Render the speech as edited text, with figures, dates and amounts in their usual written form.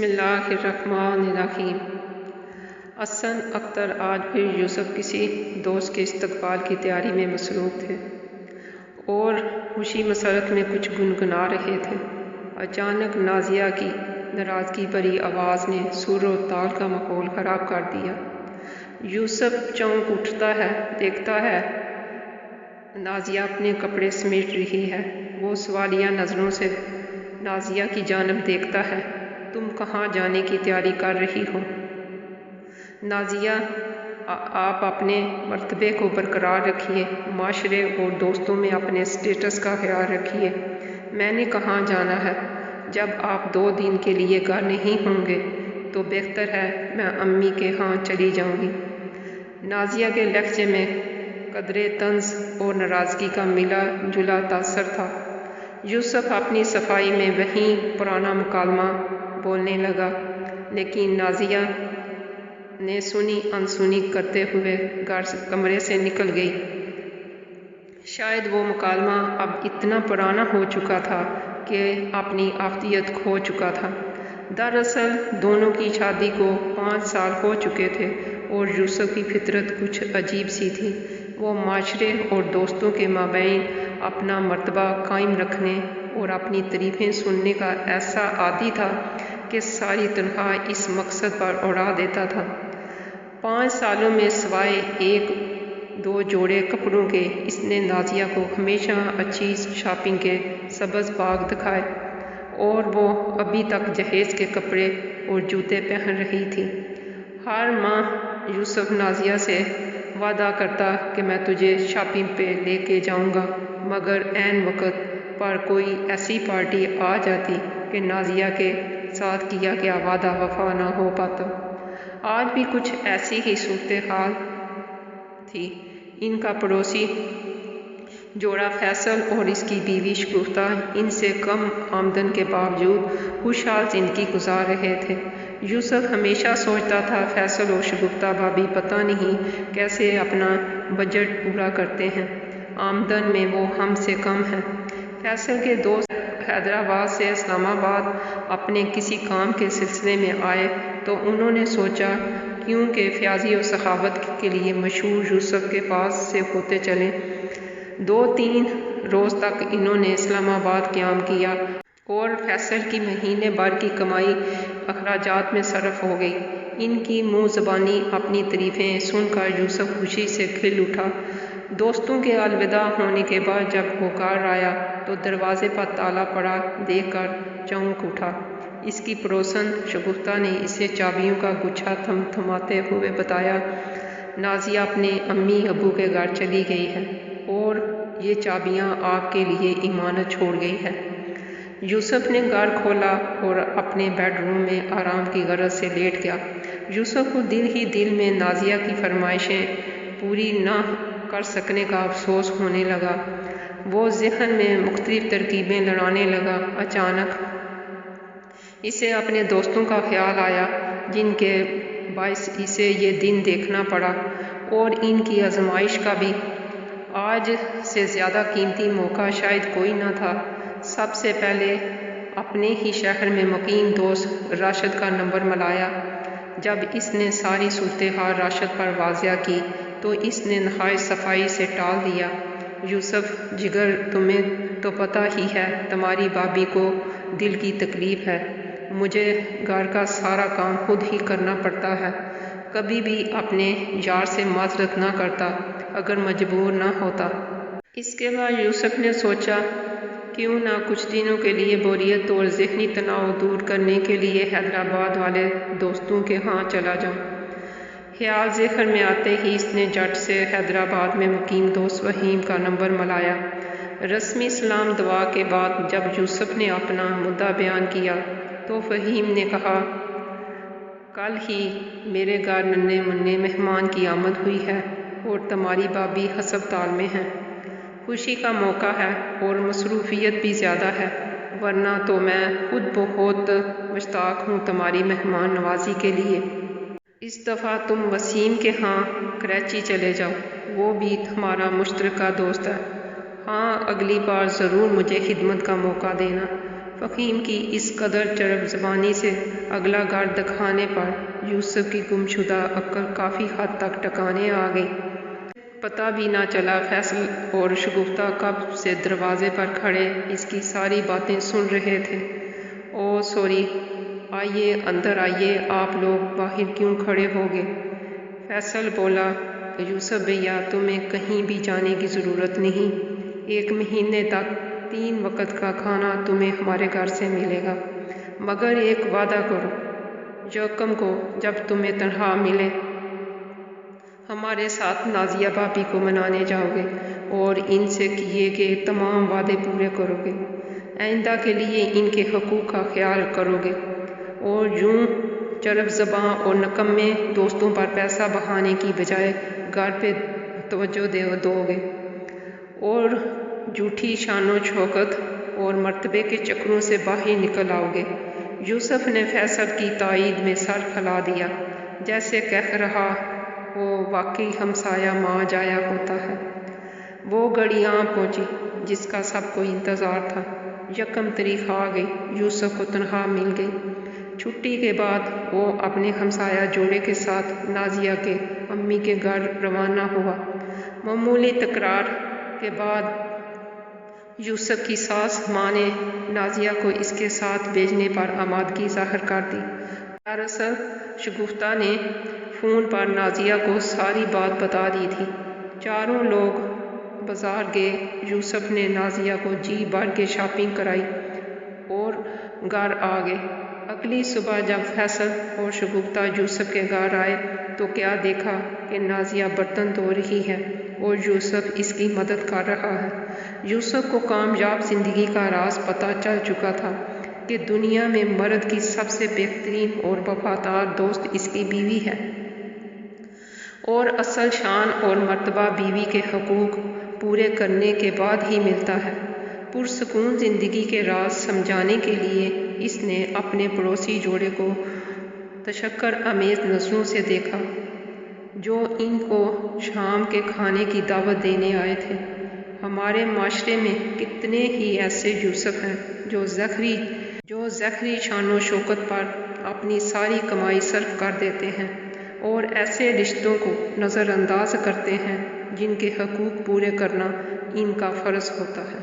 بسم اللہ الرحمن الرحیم۔ حسن اختر آج پھر یوسف کسی دوست کے استقبال کی تیاری میں مصروف تھے اور خوشی مسرت میں کچھ گنگنا رہے تھے۔ اچانک نازیہ کی ناراضگی بھری آواز نے سر و تال کا ماحول خراب کر دیا۔ یوسف چونک اٹھتا ہے، دیکھتا ہے نازیہ اپنے کپڑے سمیٹ رہی ہے۔ وہ سوالیہ نظروں سے نازیہ کی جانب دیکھتا ہے۔ تم کہاں جانے کی تیاری کر رہی ہو؟ نازیہ، آپ اپنے مرتبے کو برقرار رکھیے، معاشرے اور دوستوں میں اپنے اسٹیٹس کا خیال رکھیے۔ میں نے کہاں جانا ہے؟ جب آپ 2 دن کے لیے گھر نہیں ہوں گے تو بہتر ہے میں امی کے ہاں چلی جاؤں گی۔ نازیہ کے لہجے میں قدرے طنز اور ناراضگی کا ملا جلا تاثر تھا۔ یوسف اپنی صفائی میں وہیں پرانا مکالمہ بولنے لگا، لیکن نازیہ نے سنی انسنی کرتے ہوئے کمرے سے نکل گئی۔ شاید وہ مکالمہ اب اتنا پرانا ہو چکا تھا کہ اپنی افادیت کھو چکا تھا۔ دراصل دونوں کی شادی کو 5 سال ہو چکے تھے اور یوسف کی فطرت کچھ عجیب سی تھی۔ وہ معاشرے اور دوستوں کے مابین اپنا مرتبہ قائم رکھنے اور اپنی تعریفیں سننے کا ایسا عادی تھا کہ ساری تنخواہ اس مقصد پر اڑا دیتا تھا۔ 5 سالوں میں سوائے 1-2 جوڑے کپڑوں کے اس نے نازیہ کو ہمیشہ اچھی شاپنگ کے سبز باغ دکھائے اور وہ ابھی تک جہیز کے کپڑے اور جوتے پہن رہی تھی۔ ہر ماہ یوسف نازیہ سے وعدہ کرتا کہ میں تجھے شاپنگ پہ لے کے جاؤں گا، مگر عین وقت پر کوئی ایسی پارٹی آ جاتی کہ نازیہ کے ساتھ کیا گیا وعدہ وفا نہ ہو پاتا۔ آج بھی کچھ ایسی ہی صورتحال تھی۔ ان کا پڑوسی جوڑا فیصل اور اس کی بیوی شگفتہ ان سے کم آمدن کے باوجود خوشحال زندگی گزار رہے تھے۔ یوسف ہمیشہ سوچتا تھا فیصل اور شگفتہ بھابی پتہ نہیں کیسے اپنا بجٹ پورا کرتے ہیں، آمدن میں وہ ہم سے کم ہیں۔ فیصل کے دوست حیدرآباد سے اسلام آباد اپنے کسی کام کے سلسلے میں آئے تو انہوں نے سوچا کیوں کہ فیاضی و سخاوت کے لیے مشہور یوسف کے پاس سے ہوتے چلیں۔ 2-3 روز تک انہوں نے اسلام آباد قیام کیا اور فیصل کی مہینے بھر کی کمائی اخراجات میں صرف ہو گئی۔ ان کی منہ زبانی اپنی تعریفیں سن کر یوسف خوشی سے کھل اٹھا۔ دوستوں کے الوداع ہونے کے بعد جب وہ گھر آیا تو دروازے پر تالا پڑا دیکھ کر چونک اٹھا۔ اس کی پڑوسن شگفتہ نے اسے چابیوں کا گچھا تھماتے ہوئے بتایا، نازیہ اپنے امی ابو کے گھر چلی گئی ہے اور یہ چابیاں آپ کے لیے امانت چھوڑ گئی ہے۔ یوسف نے گھر کھولا اور اپنے بیڈ روم میں آرام کی غرض سے لیٹ گیا۔ یوسف کو دل ہی دل میں نازیہ کی فرمائشیں پوری نہ کر سکنے کا افسوس ہونے لگا۔ وہ ذہن میں مختلف ترکیبیں لڑانے لگا۔ اچانک اسے اپنے دوستوں کا خیال آیا جن کے باعث اسے یہ دن دیکھنا پڑا، اور ان کی آزمائش کا بھی۔ آج سے زیادہ قیمتی موقع شاید کوئی نہ تھا۔ سب سے پہلے اپنے ہی شہر میں مقیم دوست راشد کا نمبر ملایا۔ جب اس نے ساری صورتحال راشد پر واضح کی تو اس نے نہایت صفائی سے ٹال دیا۔ یوسف جگر، تمہیں تو پتہ ہی ہے تمہاری بھابی کو دل کی تکلیف ہے، مجھے گھر کا سارا کام خود ہی کرنا پڑتا ہے، کبھی بھی اپنے یار سے معذرت نہ کرتا اگر مجبور نہ ہوتا۔ اس کے بعد یوسف نے سوچا کیوں نہ کچھ دنوں کے لیے بوریت اور ذہنی تناؤ دور کرنے کے لیے حیدرآباد والے دوستوں کے ہاں چلا جاؤں۔ خیال ذہن میں آتے ہی اس نے جھٹ سے حیدرآباد میں مقیم دوست فہیم کا نمبر ملایا۔ رسمی سلام دعا کے بعد جب یوسف نے اپنا مدعا بیان کیا تو فہیم نے کہا، کل ہی میرے گھر ننھے منھے مہمان کی آمد ہوئی ہے اور تمہاری بھابی ہسپتال میں ہے۔ خوشی کا موقع ہے اور مصروفیت بھی زیادہ ہے، ورنہ تو میں خود بہت مشتاق ہوں تمہاری مہمان نوازی کے لیے۔ اس دفعہ تم وسیم کے ہاں کراچی چلے جاؤ، وہ بھی ہمارا مشترکہ دوست ہے۔ ہاں، اگلی بار ضرور مجھے خدمت کا موقع دینا۔ فہیم کی اس قدر چرب زبانی سے اگلا گھر دکھانے پر یوسف کی گمشدہ عقل کافی حد تک ٹکانے آ گئی۔ پتہ بھی نہ چلا فیصل اور شگفتہ کب سے دروازے پر کھڑے اس کی ساری باتیں سن رہے تھے۔ او سوری، آئیے اندر آئیے، آپ لوگ باہر کیوں کھڑے ہو گئے؟ فیصل بولا، یوسف بھیا تمہیں کہیں بھی جانے کی ضرورت نہیں، 1 مہینے تک 3 وقت کا کھانا تمہیں ہمارے گھر سے ملے گا، مگر ایک وعدہ کرو، یکم کو جب تمہیں تنخواہ ملے ہمارے ساتھ نازیہ بھابی کو منانے جاؤ گے اور ان سے کیے گئے تمام وعدے پورے کرو گے، آئندہ کے لیے ان کے حقوق کا خیال کرو گے اور یوں چرب زباں اور نکمے دوستوں پر پیسہ بہانے کی بجائے گھر پہ توجہ دو گے اور جھوٹی شان و شوکت اور مرتبے کے چکروں سے باہر نکل آؤ گے۔ یوسف نے فیصل کی تائید میں سر پھیلا دیا، جیسے کہہ رہا ہو واقعی ہمسایہ ماں جایا ہوتا ہے۔ وہ گھڑی آ پہنچی جس کا سب کو انتظار تھا۔ 1 تاریخ آ گئی، یوسف کو تنخواہ مل گئی۔ چھٹی کے بعد وہ اپنے ہمسایہ جوڑے کے ساتھ نازیہ کے امی کے گھر روانہ ہوا۔ معمولی تکرار کے بعد یوسف کی ساس ماں نے نازیہ کو اس کے ساتھ بھیجنے پر آمادگی ظاہر کر دی۔ دراصل شگفتہ نے فون پر نازیہ کو ساری بات بتا دی تھی۔ چاروں لوگ بازار گئے۔ یوسف نے نازیہ کو جی بھر کے شاپنگ کرائی اور گھر آ گئے۔ اگلی صبح جب فیصل اور شگفتہ یوسف کے گھر آئے تو کیا دیکھا کہ نازیہ برتن دھو رہی ہے اور یوسف اس کی مدد کر رہا ہے۔ یوسف کو کامیاب زندگی کا راز پتہ چل چکا تھا کہ دنیا میں مرد کی سب سے بہترین اور وفادار دوست اس کی بیوی ہے اور اصل شان اور مرتبہ بیوی کے حقوق پورے کرنے کے بعد ہی ملتا ہے۔ پرسکون زندگی کے راز سمجھانے کے لیے اس نے اپنے پڑوسی جوڑے کو تشکر آمیز نظروں سے دیکھا جو ان کو شام کے کھانے کی دعوت دینے آئے تھے۔ ہمارے معاشرے میں کتنے ہی ایسے یوسف ہیں جو ظاہری شان و شوکت پر اپنی ساری کمائی صرف کر دیتے ہیں اور ایسے رشتوں کو نظر انداز کرتے ہیں جن کے حقوق پورے کرنا ان کا فرض ہوتا ہے۔